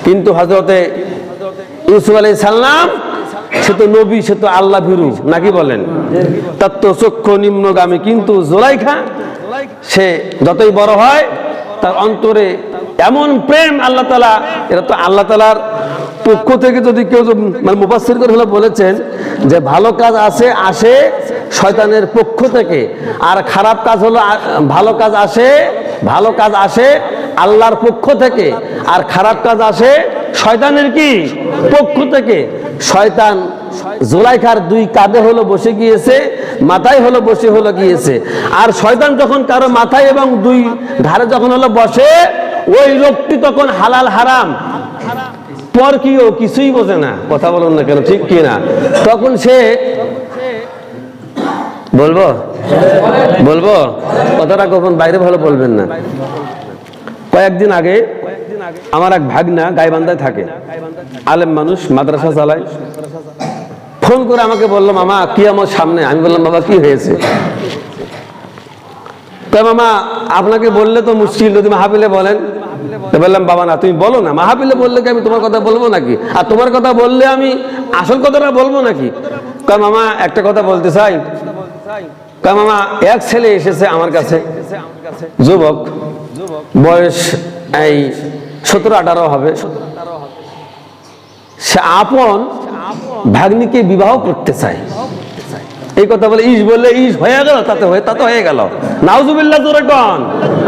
কিন্তু হযরতে ইউসুফ আলাইহিস সালাম সে তো নবী, সে তো আল্লাহ ভীরু, নাকি বলেন? তার তো চক্ষু নিম্নগামী। কিন্তু জুলাইখা সে যতই বড় হয় তার অন্তরে এমন প্রেম আল্লাহ তাআলা, এটা তো আল্লাহ তাআলার পক্ষ থেকে যদি কেউ মানে মুফাসসির করে হলো বলেছেন যে ভালো কাজ আসে শয়তানের পক্ষ থেকে, আর খারাপ কাজ হলো ভালো কাজ আসে আল্লাহর পক্ষ থেকে, আর খারাপ কাজ আসে শয়তানের কি পক্ষ থেকে। শয়তান জুলাইখার দুই কাঁধে হলো বসে গিয়েছে, মাথায় হলো বসে গিয়েছে। আর শয়তান যখন কারো মাথায় এবং দুই ঘাড়ে যখন হলো বসে, ওই লোকটি তখন হালাল হারাম পর কিও কিছুই বোঝে না। কথা বলুন না কেন, ঠিক কি না? তখন সে বলবো কথাটা কখন বাইরে ভালো বলবেন না। কয়েকদিন আগে আমার এক ভাগনা গাইবান্ধায় থাকে, আলেম মানুষ, মাদ্রাসা চালায়। ফোন করে আমাকে বললো, মামা কিয়ামত সামনে। আমি বললাম, বাবা কি হয়েছে? তাই মামা আপনাকে বললে তো মুশকিল, যদি মাহফিলে বলেন। বললাম, বাবা না তুমি বলো না, মাহফিলে বললে কি আমি তোমার কথা বলবো নাকি? আর তোমার কথা বললে আমি আসল কথাটা বলবো নাকি? কয় মামা একটা কথা বলতে চাই। কয় মামা এক ছেলে এসেছে আমার কাছে, যুবক, বয়স এই 17-18 হবে। সে আপন ভাগ্নিকে বিবাহ করতে চায়। এই কথা বলে বললে হয়ে গেল, তাতে হয়ে গেল। নাউজুবিল্লাহ, জোরে কন,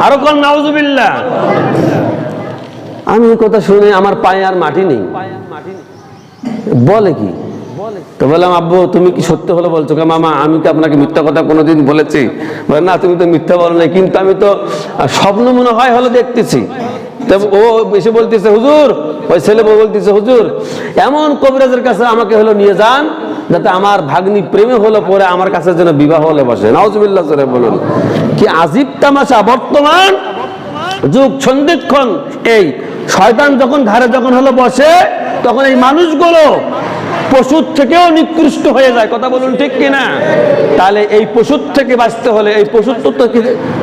আরো কন নাউজুবিল্লাহ। আমি এই কথা শুনে আমার পায়ে আর মাটি নেই। বলে কি? তো বললাম, আব্বু তুমি কি সত্য হলো বলছো? মামা আমি কি আপনাকে মিথ্যা কথা কোনোদিন বলেছি? বলে না, তুমি তো মিথ্যা বলো না, কিন্তু আমি তো স্বপ্ন মনে হয় হলো দেখতেছি। ও এসে বলতেছে, হুজুর, ওই ছেলে বলতেছে, হুজুর এমন কবিরাজের কাছে আমাকে হলো নিয়ে যান যাতে আমার ভাগ্নি প্রেমে হলো পরে আমার কাছে যেন বিবাহ হলে বসে। নাউজুবিল্লাহ জোরে বলুন। কি আজীব তামাশা! বর্তমান যুগ সন্ধিক্ষণ। এই শয়তান যখন ঘাড়ে যখন হলো বসে, তখন এই মানুষগুলো পশুর থেকেও নিকৃষ্ট হয়ে যায়। কথা বলুন, ঠিক কিনা? তাহলে এই পশুর থেকে বাঁচতে হলে, এই পশুর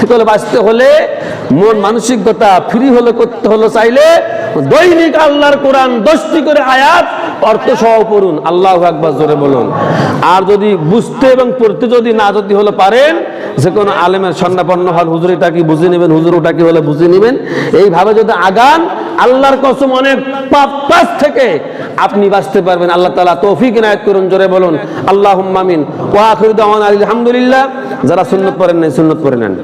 থেকে বাঁচতে হলে মন মানসিকতা ফ্রি হলে করতে হলো চাইলে দৈনিক আল্লাহর কোরআন 10টি করে আয়াত অর্থ সহ পড়ুন। আল্লাহু আকবার, জোরে বলুন। আর যদি বুঝতে এবং পড়তে যদি হলো পারেন, যে কোনো আলেমের সন্নাপন্ন হল, হুজুর এটা কি বুঝে নেবেন, হুজুর ওটা কি হলে বুঝে নেবেন। এইভাবে যদি আগান, আল্লাহর কসম অনেক পাপ থেকে আপনি বাঁচতে পারবেন। আল্লাহ তাআলা তৌফিক ইনায়াত করুন, জোরে বলুন আল্লাহুম্মা আমিন। ওয়া আখিরু দাওয়ানা আলহামদুলিল্লাহ। যারা সুন্নাত পড়েন নাই, সুন্নাত পড়ে নেন।